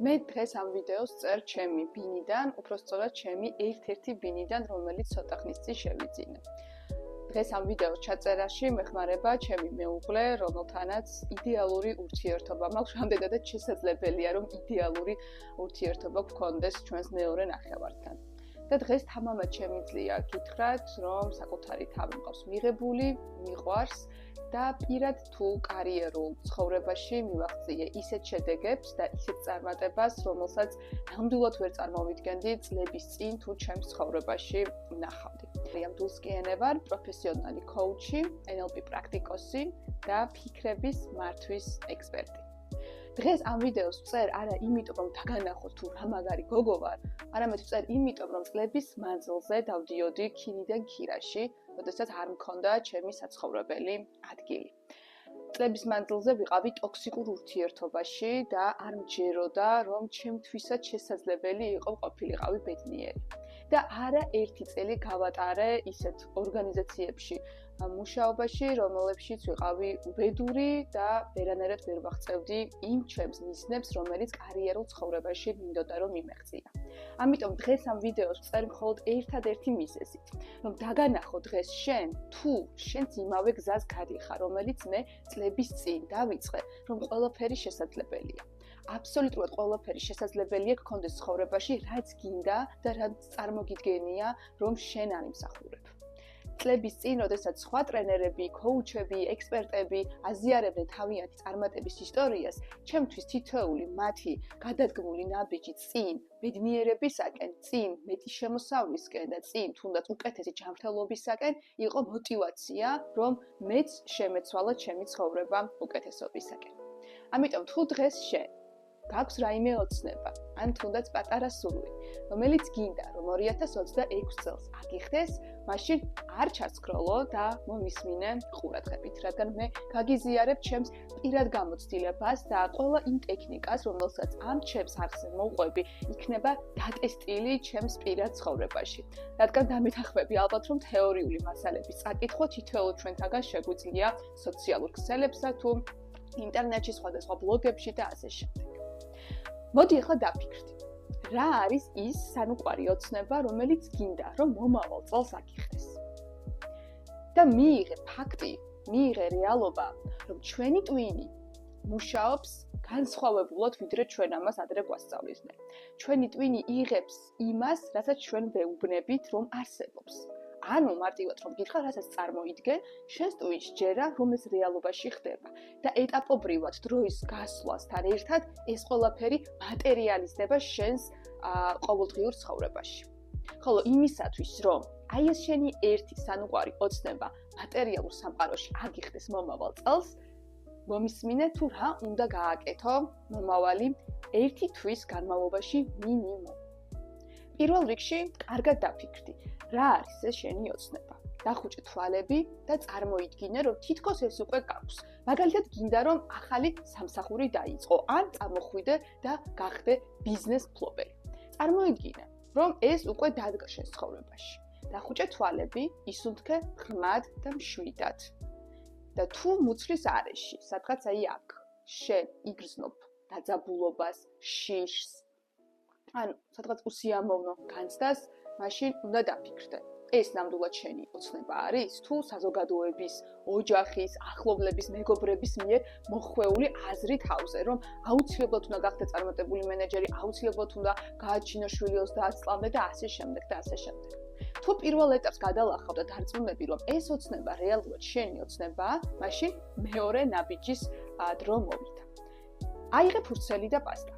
მე დღეს ამ ვიდეოს წერ ჩემი ბინიდან, უпростоრად ჩემი ერთ-ერთი ბინიდან, რომელიც ცოტა ხნის წინ შევიძინე. დღეს ამ ვიდეოს ჩაწერაში მეხმარება ჩემი მეუღლე, რომელთანაც იდეალური ურთიერთობა მაქვს, რამდენადაც შესაძლებელია, რომ იდეალური ურთიერთობა გქონდეს ჩვენს მეორე ნახევართან. და დღეს თამამად შემიძლია გითხრათ, რომ საკუთარი თავი მყავს მიღებული, მიყვარს და პირად თუ კარიერულ ცხოვრებაში მივაღწიე ისეთ შედეგებს და ისეთ წარმატებას, რომელსაც ნამდვილად ვერ წარმოვიდგენდი წლების წინ თუ ჩემს ცხოვრებაში ვნახავდი. ამ დულსკიენე ვარ პროფესიონალი კოუჩი, NLP პრაქტიკოსი და ფიქრების მართვის ექსპერტი. დღეს ამ ვიდეოს ვწერ არა იმიტომ, რომ დაგანახოთ თუ რა მაგარი გოგო ვარ, არამედ ვწერ იმიტომ, რომ წლების მანძილზე დავდიოდი ქინიდან ქირაში, როდესაც არ მქონდა ჩემი საცხოვრებელი ადგილი. წლების მანძილზე ვიყავი ტოქსიკურ ურთიერთობაში და არ მჯეროდა, რომ ჩემთვისაც შესაძლებელი იყო ყოფილიყავი ბედნიერი. და არა ერთი წელი გავატარე ისეთ ორგანიზაციებში მუშაობაში, რომელებშიც ვიყავი უბედური და ვერანაირად ვერ ვაღწევდი იმ ჩემს მიზნებს, რომელიც კარიერულ ცხოვრებაში მინდოდა რომ მიმეღწია. ამიტომ დღეს ამ ვიდეოს ვწერ მხოლოდ ერთადერთი მიზეზით, რომ დაგანახო დღეს შენ, თუ შენც იმავე გზას გადიხარ, რომელიც მე წლების წინ დავიწყე, რომ ყველაფერი შესაძლებელია. აბსოლუტურად ყველაფერი შესაძლებელია გქონდეს ცხოვრებაში, რაც გინდა და რაც წარმოგიდგენია, რომ შენ არ იმსახურებ. წლების წინ, როდესაც სხვა ტრენერები, კოუჩები, ექსპერტები აზიარებდნენ თავიანთი წარმატების ისტორიას, ჩემთვის თითოეული მათი გადადგმული ნაბიჯი წინ ბედნიერებისაკენ, წინ მეტი შემოსავლისკენ და წინ თუნდაც უკეთესი ჯანმრთელობისაკენ იყო мотиваცია, რომ მეც შემეცვალა ჩემი ცხოვრება უკეთესობისაკენ. ამიტომ თუ დღეს შენ გაქვს რაიმე ოცნება, ან თუნდაც პატარა სურვილი, რომელიც გინდა, რომ 2026 წელს აგიხდეს, მაშინ არ ჩასკროლო და მომისმინე ყურადღებით, რადგან მე გაგიზიარებ ჩემს პირად გამოცდილებას და ყველა იმ ტექნიკას, რომელსაც ამ ჩემს არხზე მოვყვები, იქნება დატესტილი ჩემს პირად ცხოვრებაში. რადგან დამეთანხმები ალბათ, რომ თეორიული მასალების წაკითხვა თითოეულ ჩვენთაგან შეგვიძლია სოციალურ ქსელებსა თუ ინტერნეტში, სხვადასხვა ბლოგებში და ასე შემდეგ. მოდი ახლა დაფიქრდით. რა არის ის სანუკვარი ოცნება, რომელიც გინდა, რომ მომავალ წელს აგიხდეს? და მიიღე ფაქტი, მიიღე რეალობა, რომ ჩვენი ტვინი მუშაობს განსხვავებულად, ვიდრე ჩვენ ამას ადრე გვასწავლისდნენ. ჩვენი ტვინი იღებს იმას, რასაც ჩვენ ვეუბნებით, რომ არსებობს. ანუ მარტივად რომ გითხრა, რასაც წარმოიდგენ, შენს ტვინს ჯერა, რომ ეს რეალობაში ხდება და ეტაპობრივად დროის გასვლასთან ერთად ეს ყველაფერი მატერიალიზდება შენს ყოველდღიურ ცხოვრებაში. ხოლო იმისათვის, რომ აი ეს შენი ერთი სანუკვარი ოცნება მატერიალურ სამყაროში აგიხდეს მომავალ წელს, მომისმინე თუ რა უნდა გააკეთო მომავალი 1 თვის განმავლობაში მინიმუმ. პირველ რიგში, კარგად დაფიქრდი, რა არის ეს შენი ოცნება? დახუჭე თვალები და წარმოიდგინე, რომ თითქოს ეს უკვე გაქვს. მაგალითად, გინდა რომ ახალი სამსახური დაიწყო, ან წამოხვიდე და გახდე ბიზნეს ფლობელი. წარმოიდგინე, რომ ეს უკვე დადგა შენს ცხოვრებაში. დახუჭე თვალები, ისუნთქე ღრმად და მშვიდად. და თუ მუცლის არეში, სადღაც აი აქ, შენ იგრძნობ დაძაბულობას, შიშს, ან სადღაც უსიამოვნო განცდას, მაშინ უნდა დაფიქრდე. ეს ნამდვილად შენი ოცნება არის, თუ საზოგადოების, ოჯახის, ახლობლების, მეგობრების მიერ მოხვეული აზრით ჰავზე, რომ აუცილებლად უნდა გახდე წარმატებული მენეჯერი, აუცილებლად უნდა გააჩინო შვილი 30 წლამდე და ასე შემდეგ და ასე შემდეგ. თუ პირველ ეტაპს გადალახავ და დარწმუნები, რომ ეს ოცნება რეალურად შენი ოცნებაა, მაშინ მეორე ნაბიჯის დრო მოვიდა. აიღე ფურცელი და პასტა.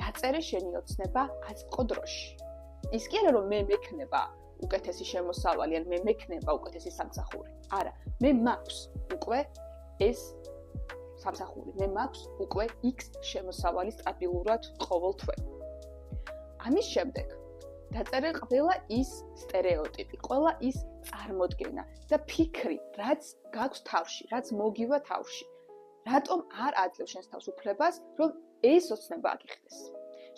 დაწერე შენი ოცნება აწყო დროში. ის კი არა, რომ მე მექნება უკეთესი შემოსავალი, ან მე მექნება უკეთესი სამსახური. არა, მე მაქვს უკვე ეს სამსახური, მე მაქვს უკვე X შემოსავალი სტაბილურად ყოველ თვე. ამის შემდეგ დაწერე ყველა ის სტერეოტიპი, ყველა ის წარმოდგენა და ფიქრი, რაც გაქვს თავში, რაც მოგივა თავში. რატომ არ აძლევ შენს თავს უფლებას, რომ ეს ოცნება აგიხდეს?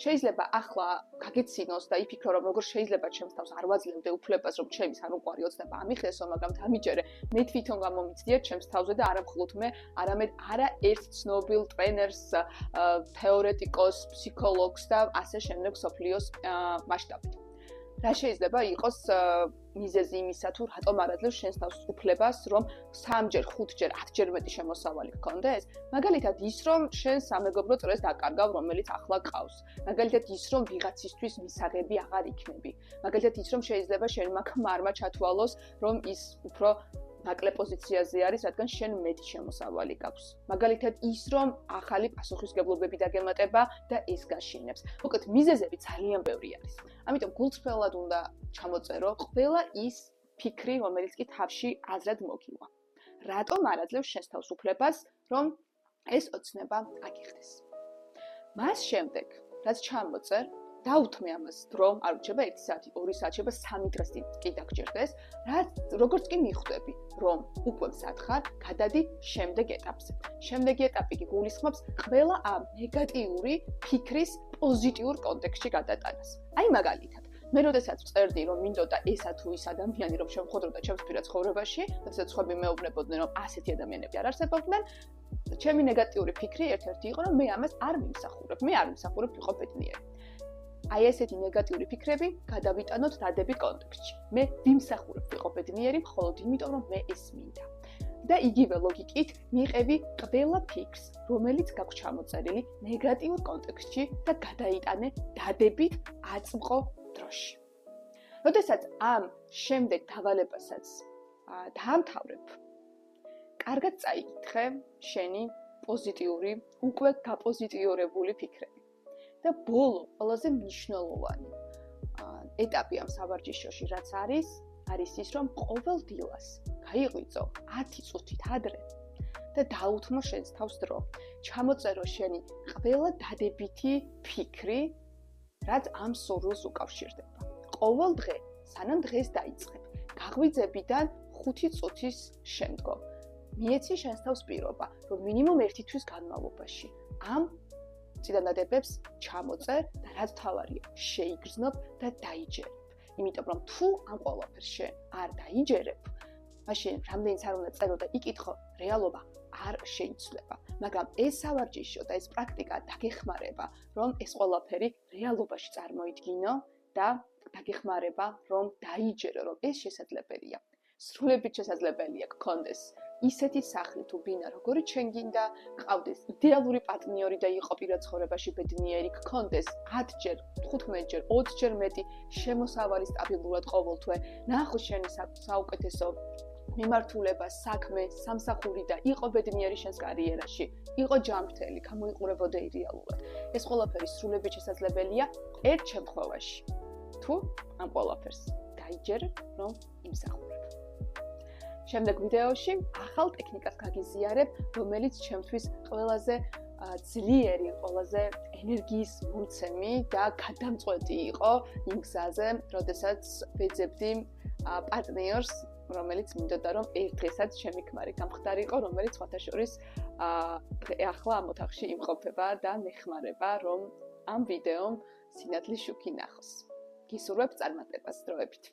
შეიძლება ახლა გაგეცინოს და იფიქრო, რომ როგორ შეიძლება ჩემს თავს არ ვაძლევდე უფლებას, რომ ჩემი სანუყვარი ოცნება ამიხდესო, მაგრამ დამიჯერე, მე თვითონ გამომიცდია ჩემს თავზე და არა მხოლოდ მე, არამედ არაერთ ცნობილ ტრენერს, თეორეტიკოს, ფსიქოლოგს და ასე შემდეგ სოფლიოს მასშტაბით. რა შეიძლება იყოს მიზეზი იმისა, თუ რატომ არ აძლევს შენს თავს უფლებას, რომ 3-ჯერ, 5-ჯერ, 10-ჯერ მეტი შემოსავალი გქონდეს? მაგალითად ის, რომ შენ სამეგობრო წრეს დაკარგავ, რომელიც ახლა ყავს. მაგალითად ის, რომ ვიღაცისთვის მისაღები აღარ იქნები. მაგალითად ის, რომ შეიძლება შენ მაგ ხმარმა ჩათვალოს, რომ ის უფრო ნაკლებ პოზიციაზე არის, რადგან შენ მეტი შემოსავალი გაქვს. მაგალითად ის, რომ ახალი პასუხისმგებლობები დაგემატება და ეს გაშინებს. მოკლედ მიზეზები ძალიან ბევრი არის. ამიტომ გულწრფელად უნდა ჩამოწერო ყველა ის ფიქრი, რომელიც კი თავში აზრად მოგივა. რატომ არ აძლევს შენს თავს უფლებას, რომ ეს ოცნება აგიხდეს? მას შემდეგ, რაც ჩამოწერ, დაუთმე ამას დრო, არ რჩება 1 საათი, 2 საათი, შეიძლება 3 დღეს კი დაგჭირდეს, როგორც კი მიხვდები, რომ უკვე მზად ხარ, გადადი შემდეგ ეტაპზე. შემდეგი ეტაპი კი გულისხმობს ყველა ამ ნეგატიური ფიქრის პოზიტიურ კონტექსტში გადატანას. აი მაგალითად, მე როდესაც ვწერდი, რომ მინდოდა ესა თუ ის ადამიანი, რომ შემხვედროდა ჩემს პირად ცხოვრებაში, როდესაც სხვები მეუბნებოდნენ, რომ ასეთი ადამიანები არ არსებობდნენ, ჩემი ნეგატიური ფიქრი ერთ-ერთი იყო, რომ მე ამას არ მიმსახურებ, მე არ მიმსახურებ ვიყო ბედნიერი. აი ესეთი ნეგატიური ფიქრები გადავიტანოთ დადები კონტექსტში. მე ვიმსახურებ ვიყო ბედნიერი მხოლოდ იმიტომ, რომ მე ეს მინდა. და იგივე ლოგიკით მიყევი ყველა ფიქრს, რომელიც გაქვს ჩამოწერილი ნეგატიურ კონტექსტში და გადაიტანე დადებით აწმყო დროში. როდესაც ამ შემდეგ დავალებასაც დაამთავრებ, კარგად წაიკითხე შენი პოზიტიური, უკვე გაპოზიტიურებული ფიქრები. და ბოლო, ყველაზე მნიშვნელოვანი ეტაპი ამ სავარჯიშოში, რაც არის ის, რომ ყოველ დილას გაიღვიძო 10 წუთით ადრე და დაუთმო შენს თავს დრო. ჩამოწერო შენი ყველა დადებითი ფიქრი, რაც ამ სურვილს უკავშირდება. ყოველ დღე, სანამ დღეს დაიწყებ, გაღვიძებიდან 5 წუთის შემდგომ. მიეცი შენს თავს პირობა, რომ მინიმუმ 1 თვის განმავლობაში ამ წინადადებებს ჩამოწერ და რაც თავარია, შეიგრძნობ და დაიჯერებ. იმიტომ რომ თუ ამ ყველაფერს შენ არ დაიჯერებ, მაშინ რამდენიც არ უნდა წერო და იკითხო, რეალობა არ შეიცვლება. მაგრამ ეს სავარჯიშო და ეს პრაქტიკა დაგეხმარება, რომ ეს ყველაფერი რეალობაში წარმოიდგინო და დაგეხმარება, რომ დაიჯერო, რომ ეს შესაძლებელია. სრულებით შესაძლებელია გქონდეს ისეთი სახლი თუ ბინა, როგორიც შენ გინდა, გყავდეს იდეალური პარტნიორი და იყო პირად ცხოვრებაში ბედნიერი, გქონდეს 10-ჯერ, 15-ჯერ, 20-ჯერ მეტი შემოსავალი სტაბილურად ყოველთვე, ნახოს შენი საუკეთესო მიმართულება, საქმე, სამსახური და იყო ბედნიერი შენს კარიერაში, იყო ჯანმრთელი, გამოიყურებოდა იდეალურად. ეს ყველაფერი სრულებით შესაძლებელია ერთ შემთხვევაში. თუ ამ ყველაფერს დაიჯერებ, რომ იმსახურებ. შემდეგ ვიდეოში ახალ ტექნიკას გაგიზიარებ, რომელიც ჩემთვის ყველაზე ძლიერი, ყველაზე ენერგიის მომცემი და გადამწყვეტი იყო იმ გზაზე, როდესაც ვეძებდი პარტნიორს, რომელიც მინდოდა, რომ ერთ დღესაც ჩემი ქმარი გამხდარიყო, რომელიც სხვათა შორის ახლა ამ ოთახში იმყოფება და მეხმარება, რომ ამ ვიდეომ სინათლის შუქი ნახოს. გისურვებ წარმატებას დროებით.